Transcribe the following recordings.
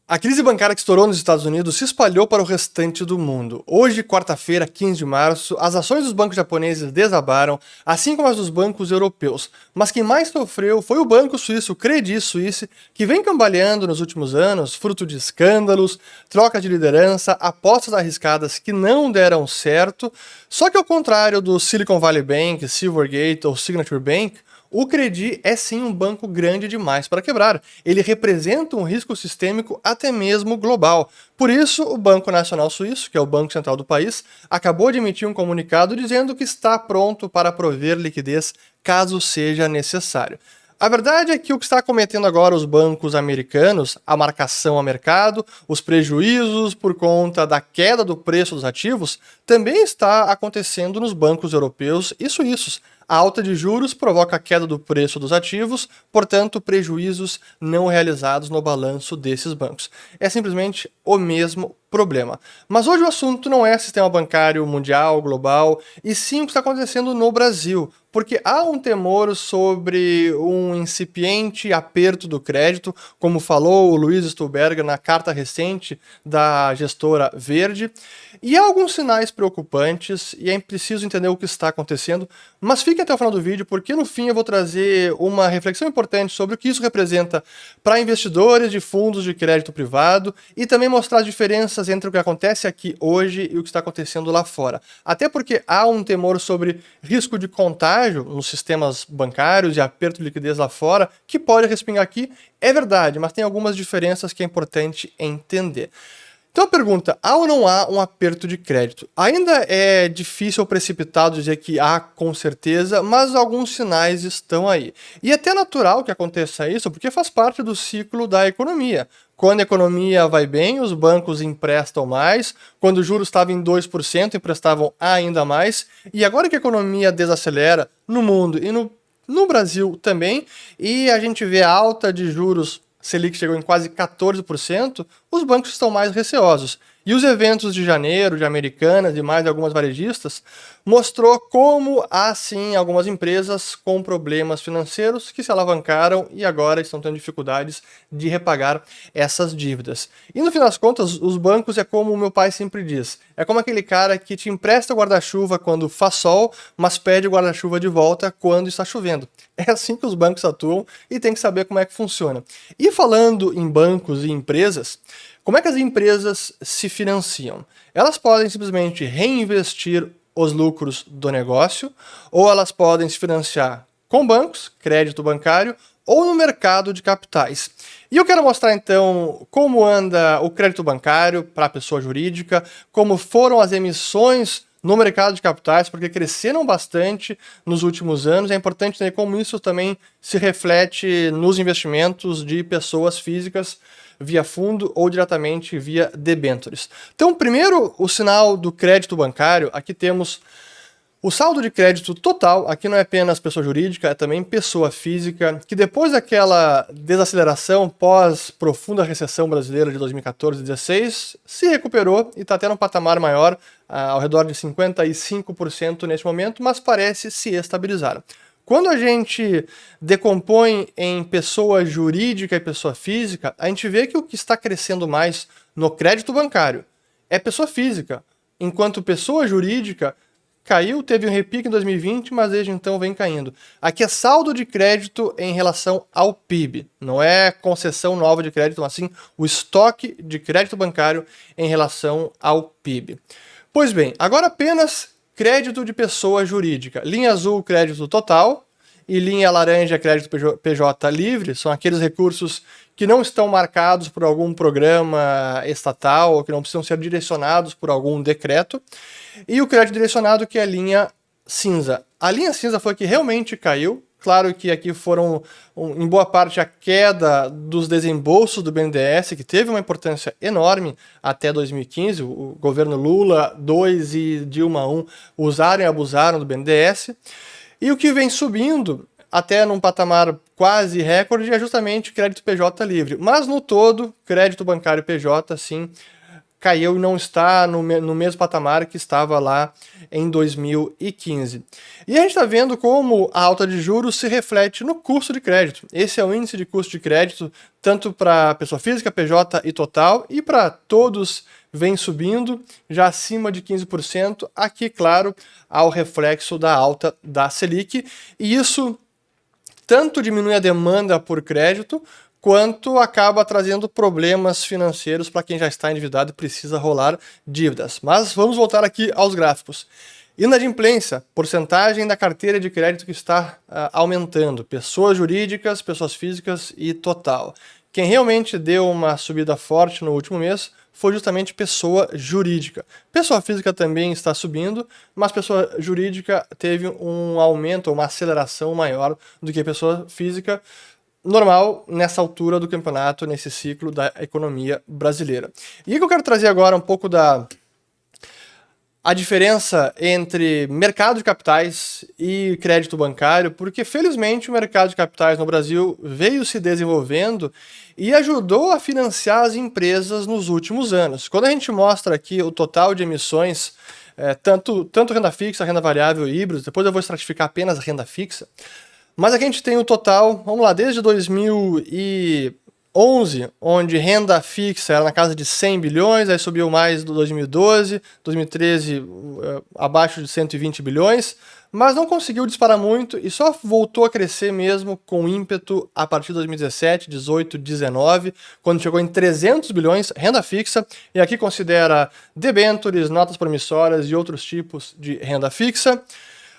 A crise bancária que estourou nos Estados Unidos se espalhou para o restante do mundo. Hoje, quarta-feira, 15 de março, as ações dos bancos japoneses desabaram, assim como as dos bancos europeus. Mas quem mais sofreu foi o banco suíço Credit Suisse, que vem cambaleando nos últimos anos, fruto de escândalos, troca de liderança, apostas arriscadas que não deram certo. Só que ao contrário do Silicon Valley Bank, Silvergate ou Signature Bank, o Credit é sim um banco grande demais para quebrar. Ele representa um risco sistêmico até mesmo global. Por isso, o Banco Nacional Suíço, que é o banco central do país, acabou de emitir um comunicado dizendo que está pronto para prover liquidez caso seja necessário. A verdade é que o que está cometendo agora os bancos americanos, a marcação a mercado, os prejuízos por conta da queda do preço dos ativos, também está acontecendo nos bancos europeus e suíços. A alta de juros provoca a queda do preço dos ativos, portanto, prejuízos não realizados no balanço desses bancos. É simplesmente o mesmo problema. Mas hoje o assunto não é sistema bancário mundial, global, e sim o que está acontecendo no Brasil, porque há um temor sobre um incipiente aperto do crédito, como falou o Luiz Stuhlberger na carta recente da gestora Verde, e há alguns sinais preocupantes, e é preciso entender o que está acontecendo, mas fique até o final do vídeo, porque no fim eu vou trazer uma reflexão importante sobre o que isso representa para investidores de fundos de crédito privado, e também mostrar as diferenças entre o que acontece aqui hoje e o que está acontecendo lá fora. Até porque há um temor sobre risco de contágio nos sistemas bancários e aperto de liquidez lá fora, que pode respingar aqui, é verdade, mas tem algumas diferenças que é importante entender. Então a pergunta, há ou não há um aperto de crédito? Ainda é difícil ou precipitado dizer que há com certeza, mas alguns sinais estão aí. E é até natural que aconteça isso, porque faz parte do ciclo da economia. Quando a economia vai bem, os bancos emprestam mais, quando o juros estava em 2%, emprestavam ainda mais, e agora que a economia desacelera no mundo e no Brasil também, e a gente vê a alta de juros, Selic chegou em quase 14%, os bancos estão mais receosos. E os eventos de janeiro, de Americanas e mais algumas varejistas, mostrou como há sim algumas empresas com problemas financeiros que se alavancaram e agora estão tendo dificuldades de repagar essas dívidas. E no fim das contas, os bancos é como o meu pai sempre diz, é como aquele cara que te empresta o guarda-chuva quando faz sol, mas pede o guarda-chuva de volta quando está chovendo. É assim que os bancos atuam e tem que saber como é que funciona. E falando em bancos e empresas, como é que as empresas se financiam? Elas podem simplesmente reinvestir os lucros do negócio, ou elas podem se financiar com bancos, crédito bancário, ou no mercado de capitais. E eu quero mostrar então como anda o crédito bancário para a pessoa jurídica, como foram as emissões no mercado de capitais, porque cresceram bastante nos últimos anos. É importante entender como isso também se reflete nos investimentos de pessoas físicas via fundo ou diretamente via debêntures. Então, primeiro, o sinal do crédito bancário, aqui temos o saldo de crédito total, aqui não é apenas pessoa jurídica, é também pessoa física, que depois daquela desaceleração pós-profunda recessão brasileira de 2014 e 2016, se recuperou e está tendo um patamar maior, ao redor de 55% neste momento, mas parece se estabilizar. Quando a gente decompõe em pessoa jurídica e pessoa física, a gente vê que o que está crescendo mais no crédito bancário é pessoa física, enquanto pessoa jurídica caiu, teve um repique em 2020, mas desde então vem caindo. Aqui é saldo de crédito em relação ao PIB, não é concessão nova de crédito, mas sim o estoque de crédito bancário em relação ao PIB. Pois bem, agora apenas crédito de pessoa jurídica. Linha azul, crédito total, e linha laranja, crédito PJ livre, são aqueles recursos que não estão marcados por algum programa estatal ou que não precisam ser direcionados por algum decreto. E o crédito direcionado, que é a linha cinza. A linha cinza foi que realmente caiu. Claro que aqui foram, em boa parte, a queda dos desembolsos do BNDES, que teve uma importância enorme até 2015. O governo Lula 2 e Dilma 1 usaram e abusaram do BNDES. E o que vem subindo, até num patamar quase recorde, é justamente crédito PJ livre. Mas no todo, crédito bancário PJ, sim, caiu e não está no mesmo patamar que estava lá em 2015. E a gente está vendo como a alta de juros se reflete no custo de crédito. Esse é o índice de custo de crédito, tanto para pessoa física, PJ e total, e para todos vem subindo, já acima de 15%. Aqui, claro, há o reflexo da alta da Selic, e isso tanto diminui a demanda por crédito, quanto acaba trazendo problemas financeiros para quem já está endividado e precisa rolar dívidas. Mas vamos voltar aqui aos gráficos. Inadimplência, porcentagem da carteira de crédito que está aumentando. Pessoas jurídicas, pessoas físicas e total. Quem realmente deu uma subida forte no último mês foi justamente pessoa jurídica. Pessoa física também está subindo, mas pessoa jurídica teve um aumento, uma aceleração maior do que pessoa física, normal nessa altura do campeonato, nesse ciclo da economia brasileira. E o que eu quero trazer agora um pouco a diferença entre mercado de capitais e crédito bancário, porque felizmente o mercado de capitais no Brasil veio se desenvolvendo e ajudou a financiar as empresas nos últimos anos. Quando a gente mostra aqui o total de emissões, tanto renda fixa, renda variável e híbridos, depois eu vou estratificar apenas a renda fixa, mas aqui a gente tem o total, vamos lá, desde 2011, onde renda fixa era na casa de 100 bilhões, aí subiu mais do 2012, 2013 abaixo de 120 bilhões, mas não conseguiu disparar muito e só voltou a crescer mesmo com ímpeto a partir de 2017, 18, 19, quando chegou em 300 bilhões, renda fixa, e aqui considera debêntures, notas promissoras e outros tipos de renda fixa.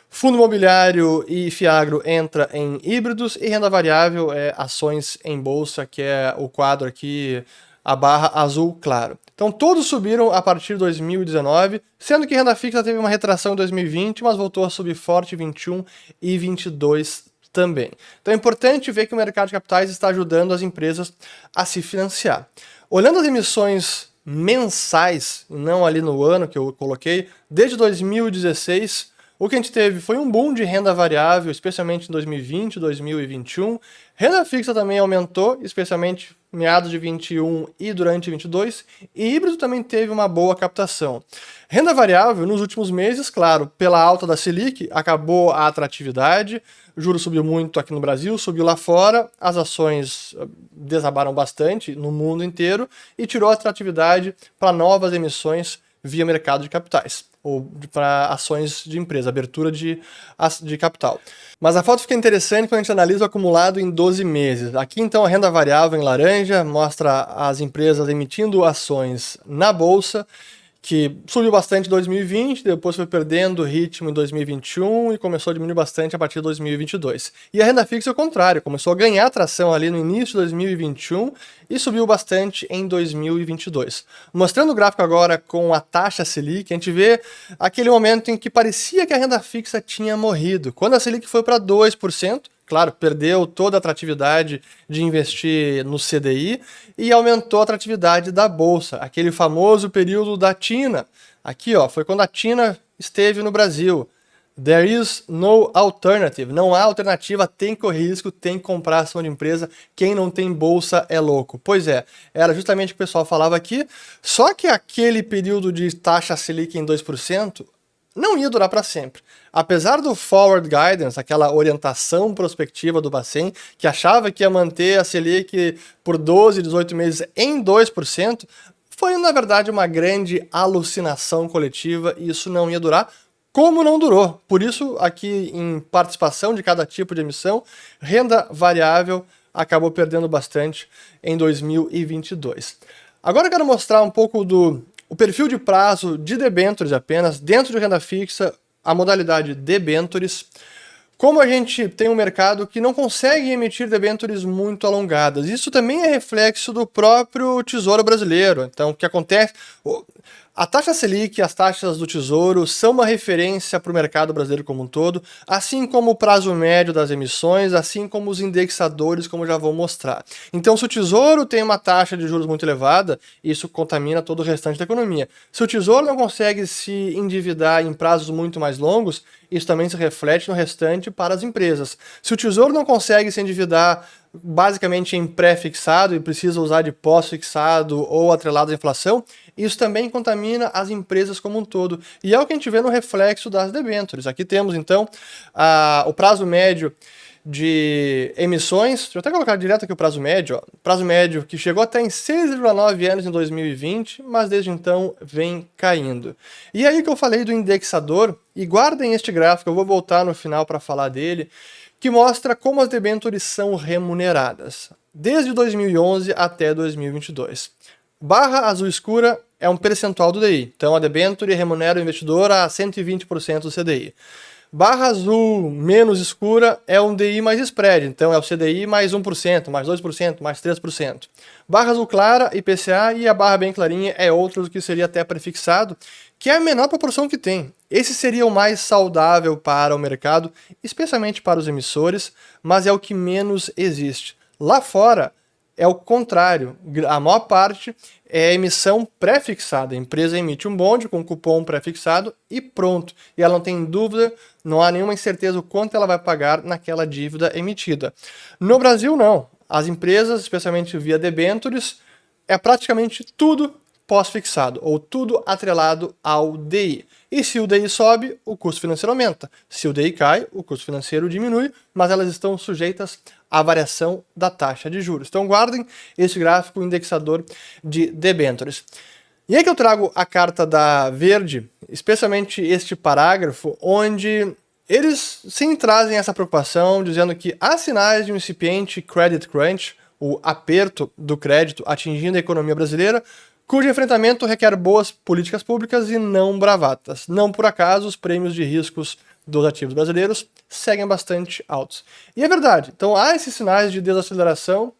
Fundo imobiliário e Fiagro entra em híbridos e renda variável é ações em bolsa, que é o quadro aqui, a barra azul claro. Então todos subiram a partir de 2019, sendo que renda fixa teve uma retração em 2020, mas voltou a subir forte em 21 e 22 também. Então é importante ver que o mercado de capitais está ajudando as empresas a se financiar. Olhando as emissões mensais, não ali no ano que eu coloquei, desde 2016... o que a gente teve foi um boom de renda variável, especialmente em 2020, 2021. Renda fixa também aumentou, especialmente meados de 21 e durante 22. E híbrido também teve uma boa captação. Renda variável, nos últimos meses, claro, pela alta da Selic, acabou a atratividade. O juro subiu muito aqui no Brasil, subiu lá fora. As ações desabaram bastante no mundo inteiro e tirou a atratividade para novas emissões via mercado de capitais, ou para ações de empresa, abertura de capital. Mas a foto fica interessante quando a gente analisa o acumulado em 12 meses. Aqui então a renda variável em laranja mostra as empresas emitindo ações na bolsa, que subiu bastante em 2020, depois foi perdendo ritmo em 2021 e começou a diminuir bastante a partir de 2022. E a renda fixa é o contrário, começou a ganhar tração ali no início de 2021 e subiu bastante em 2022. Mostrando o gráfico agora com a taxa Selic, a gente vê aquele momento em que parecia que a renda fixa tinha morrido. Quando a Selic foi para 2%, claro, perdeu toda a atratividade de investir no CDI e aumentou a atratividade da bolsa, aquele famoso período da TINA. Aqui, ó, foi quando a TINA esteve no Brasil. There is no alternative. Não há alternativa, tem que correr risco, tem que comprar ação de empresa. Quem não tem bolsa é louco. Pois é, era justamente o que o pessoal falava aqui, só que aquele período de taxa Selic em 2%, não ia durar para sempre. Apesar do forward guidance, aquela orientação prospectiva do Bacen, que achava que ia manter a Selic por 12, 18 meses em 2%, foi na verdade uma grande alucinação coletiva e isso não ia durar, como não durou. Por isso, aqui em participação de cada tipo de emissão, renda variável acabou perdendo bastante em 2022. Agora eu quero mostrar um pouco o perfil de prazo de debêntures apenas, dentro de renda fixa, a modalidade debêntures. Como a gente tem um mercado que não consegue emitir debêntures muito alongadas, isso também é reflexo do próprio Tesouro Brasileiro. Então, o que acontece... A taxa Selic e as taxas do Tesouro são uma referência para o mercado brasileiro como um todo, assim como o prazo médio das emissões, assim como os indexadores, como já vou mostrar. Então, se o Tesouro tem uma taxa de juros muito elevada, isso contamina todo o restante da economia. Se o Tesouro não consegue se endividar em prazos muito mais longos, isso também se reflete no restante para as empresas. Se o Tesouro não consegue se endividar basicamente em pré-fixado e precisa usar de pós-fixado ou atrelado à inflação, isso também contamina as empresas como um todo. E é o que a gente vê no reflexo das debêntures. Aqui temos, então, o prazo médio de emissões. Deixa eu até colocar direto aqui o prazo médio. Ó. Prazo médio que chegou até em 6,9 anos em 2020, mas desde então vem caindo. E aí que eu falei do indexador, e guardem este gráfico, eu vou voltar no final para falar dele, que mostra como as debêntures são remuneradas, desde 2011 até 2022. Barra azul escura é um percentual do DI, então a debênture remunera o investidor a 120% do CDI. Barra azul menos escura é um DI mais spread, então é o CDI mais 1%, mais 2%, mais 3%. Barra azul clara, IPCA, e a barra bem clarinha é outra do que seria até prefixado, que é a menor proporção que tem. Esse seria o mais saudável para o mercado, especialmente para os emissores, mas é o que menos existe. Lá fora, é o contrário, a maior parte é emissão pré-fixada. A empresa emite um bonde com cupom pré-fixado e pronto. E ela não tem dúvida, não há nenhuma incerteza o quanto ela vai pagar naquela dívida emitida. No Brasil, não. As empresas, especialmente via debêntures, é praticamente tudo pós-fixado, ou tudo atrelado ao DI. E se o DI sobe, o custo financeiro aumenta. Se o DI cai, o custo financeiro diminui, mas elas estão sujeitas à variação da taxa de juros. Então guardem esse gráfico indexador de debêntures. E aí que eu trago a carta da Verde, especialmente este parágrafo, onde eles sim trazem essa preocupação, dizendo que há sinais de um incipiente credit crunch, o aperto do crédito atingindo a economia brasileira, cujo enfrentamento requer boas políticas públicas e não bravatas. Não por acaso, os prêmios de riscos dos ativos brasileiros seguem bastante altos. E é verdade, então há esses sinais de desaceleração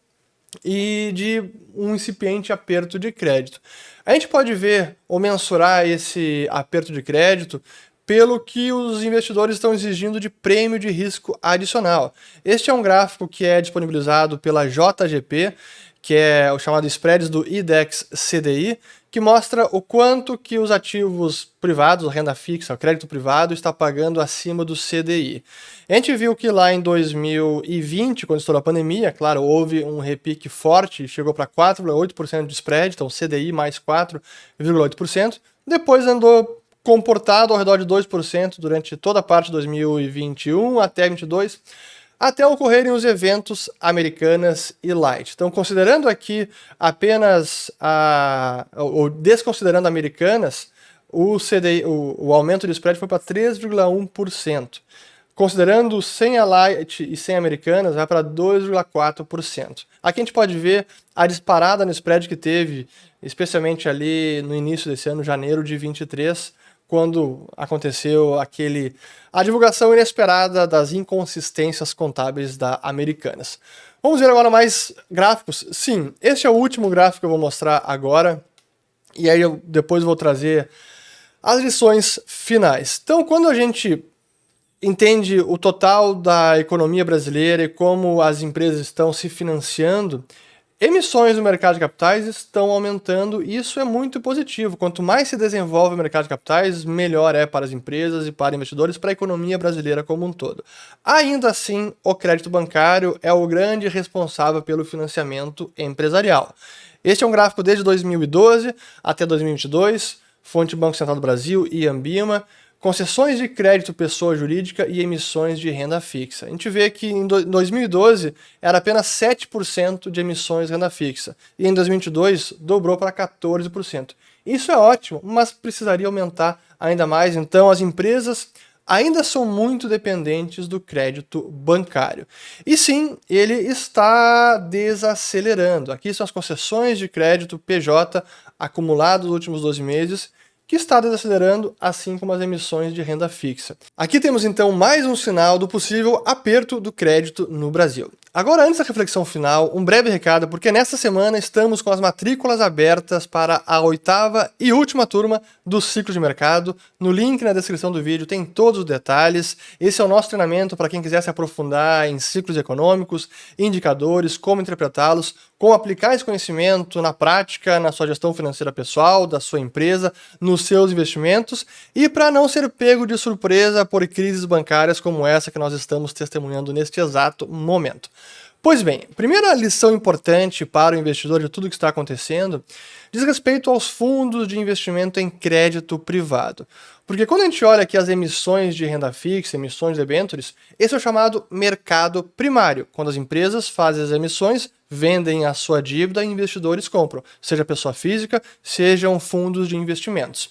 e de um incipiente aperto de crédito. A gente pode ver ou mensurar esse aperto de crédito pelo que os investidores estão exigindo de prêmio de risco adicional. Este é um gráfico que é disponibilizado pela JGP, que é o chamado Spreads do IDEX CDI, que mostra o quanto que os ativos privados, a renda fixa, o crédito privado, está pagando acima do CDI. A gente viu que lá em 2020, quando estourou a pandemia, claro, houve um repique forte, chegou para 4,8% de spread, então CDI mais 4,8%, depois andou comportado ao redor de 2% durante toda a parte de 2021 até 2022, até ocorrerem os eventos Americanas e Light. Então, considerando aqui apenas ou desconsiderando Americanas, o CDI, o aumento de spread foi para 3,1%. Considerando sem a Light e sem Americanas, vai para 2,4%. Aqui a gente pode ver a disparada no spread que teve, especialmente ali no início desse ano, janeiro de 23, quando aconteceu a divulgação inesperada das inconsistências contábeis da Americanas. Vamos ver agora mais gráficos. Sim, este é o último gráfico que eu vou mostrar agora, e aí eu depois vou trazer as lições finais. Então, quando a gente entende o total da economia brasileira e como as empresas estão se financiando, emissões no mercado de capitais estão aumentando e isso é muito positivo. Quanto mais se desenvolve o mercado de capitais, melhor é para as empresas e para investidores, para a economia brasileira como um todo. Ainda assim, o crédito bancário é o grande responsável pelo financiamento empresarial. Este é um gráfico desde 2012 até 2022, fonte Banco Central do Brasil e Ambima, concessões de crédito pessoa jurídica e emissões de renda fixa. A gente vê que em 2012 era apenas 7% de emissões de renda fixa e em 2022 dobrou para 14%. Isso é ótimo, mas precisaria aumentar ainda mais, então as empresas ainda são muito dependentes do crédito bancário. E sim, ele está desacelerando. Aqui são as concessões de crédito PJ acumuladas nos últimos 12 meses, que está desacelerando, assim como as emissões de renda fixa. Aqui temos então mais um sinal do possível aperto do crédito no Brasil. Agora, antes da reflexão final, um breve recado, porque nesta semana estamos com as matrículas abertas para a 8ª e última turma do ciclo de mercado. No link na descrição do vídeo tem todos os detalhes. Esse é o nosso treinamento para quem quiser se aprofundar em ciclos econômicos, indicadores, como interpretá-los, como aplicar esse conhecimento na prática, na sua gestão financeira pessoal, da sua empresa, nos seus investimentos e para não ser pego de surpresa por crises bancárias como essa que nós estamos testemunhando neste exato momento. Pois bem, primeira lição importante para o investidor de tudo que está acontecendo diz respeito aos fundos de investimento em crédito privado. Porque quando a gente olha aqui as emissões de renda fixa, emissões de debêntures, esse é o chamado mercado primário, quando as empresas fazem as emissões, vendem a sua dívida e investidores compram, seja pessoa física, sejam fundos de investimentos.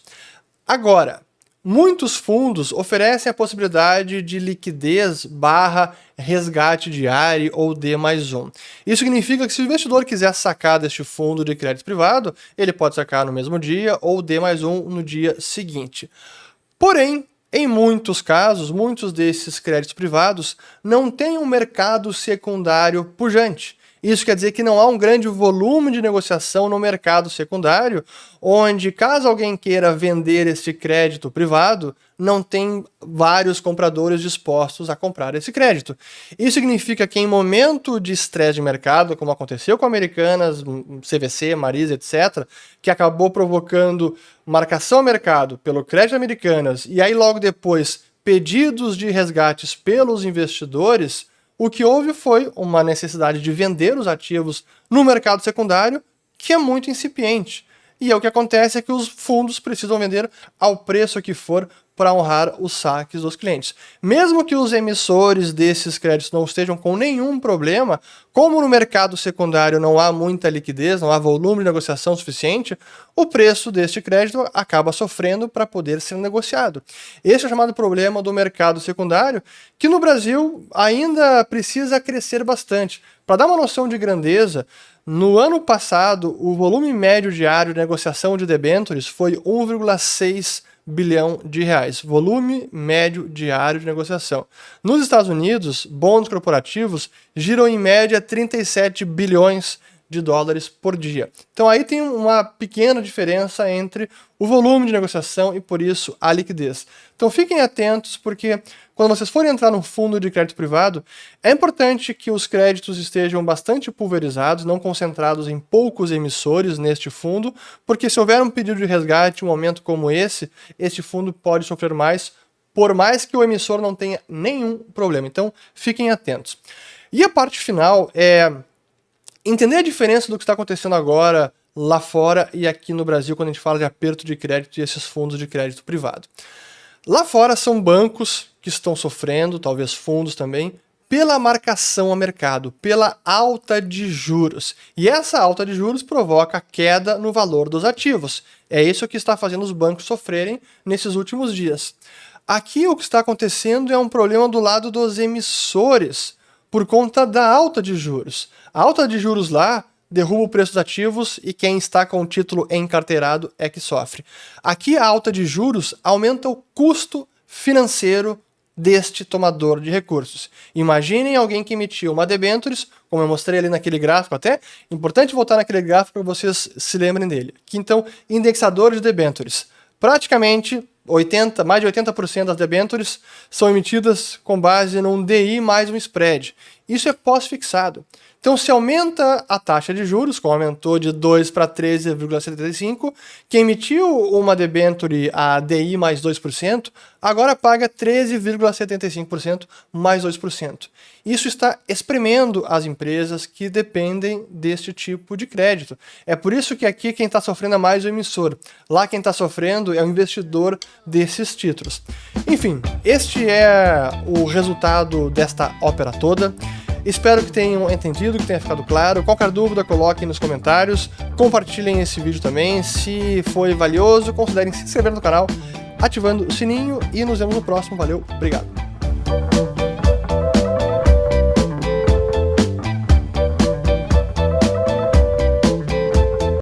Agora, muitos fundos oferecem a possibilidade de liquidez / resgate diário ou D+1. Isso significa que se o investidor quiser sacar deste fundo de crédito privado, ele pode sacar no mesmo dia ou D+1 no dia seguinte. Porém, em muitos casos, muitos desses créditos privados não têm um mercado secundário pujante. Isso quer dizer que não há um grande volume de negociação no mercado secundário, onde caso alguém queira vender esse crédito privado, não tem vários compradores dispostos a comprar esse crédito. Isso significa que em momento de estresse de mercado, como aconteceu com Americanas, CVC, Marisa, etc., que acabou provocando marcação ao mercado pelo crédito Americanas e aí logo depois pedidos de resgates pelos investidores, o que houve foi uma necessidade de vender os ativos no mercado secundário, que é muito incipiente. E o que acontece é que os fundos precisam vender ao preço que for para honrar os saques dos clientes. Mesmo que os emissores desses créditos não estejam com nenhum problema, como no mercado secundário não há muita liquidez, não há volume de negociação suficiente, o preço deste crédito acaba sofrendo para poder ser negociado. Esse é o chamado problema do mercado secundário, que no Brasil ainda precisa crescer bastante. Para dar uma noção de grandeza, no ano passado, o volume médio diário de negociação de debêntures foi 1,6 bilhão de reais, volume médio diário de negociação. Nos Estados Unidos, bônus corporativos giram em média 37 bilhões de dólares por dia. Então aí tem uma pequena diferença entre o volume de negociação e, por isso, a liquidez. Então fiquem atentos, porque quando vocês forem entrar num fundo de crédito privado, é importante que os créditos estejam bastante pulverizados, não concentrados em poucos emissores neste fundo, porque se houver um pedido de resgate em um momento como esse, este fundo pode sofrer mais, por mais que o emissor não tenha nenhum problema. Então fiquem atentos. E a parte final é entender a diferença do que está acontecendo agora lá fora e aqui no Brasil quando a gente fala de aperto de crédito e esses fundos de crédito privado. Lá fora são bancos que estão sofrendo, talvez fundos também, pela marcação ao mercado, pela alta de juros. E essa alta de juros provoca queda no valor dos ativos. É isso que está fazendo os bancos sofrerem nesses últimos dias. Aqui o que está acontecendo é um problema do lado dos emissores, por conta da alta de juros. A alta de juros lá derruba o preço dos ativos e quem está com o título encarteirado é que sofre. Aqui a alta de juros aumenta o custo financeiro deste tomador de recursos. Imaginem alguém que emitiu uma debêntures, como eu mostrei ali naquele gráfico até, importante voltar naquele gráfico para vocês se lembrem dele. Aqui então, indexador de debêntures. Praticamente mais de 80% das debêntures são emitidas com base num DI mais um spread. Isso é pós-fixado. Então, se aumenta a taxa de juros, como aumentou de 2 para 13,75, quem emitiu uma debenture a DI mais 2%, agora paga 13,75% mais 2%. Isso está espremendo as empresas que dependem deste tipo de crédito. É por isso que aqui quem está sofrendo é mais o emissor. Lá quem está sofrendo é o investidor desses títulos. Enfim, este é o resultado desta ópera toda. Espero que tenham entendido, que tenha ficado claro. Qualquer dúvida, coloquem nos comentários. Compartilhem esse vídeo também. Se foi valioso, considerem se inscrever no canal, ativando o sininho e nos vemos no próximo. Valeu, obrigado.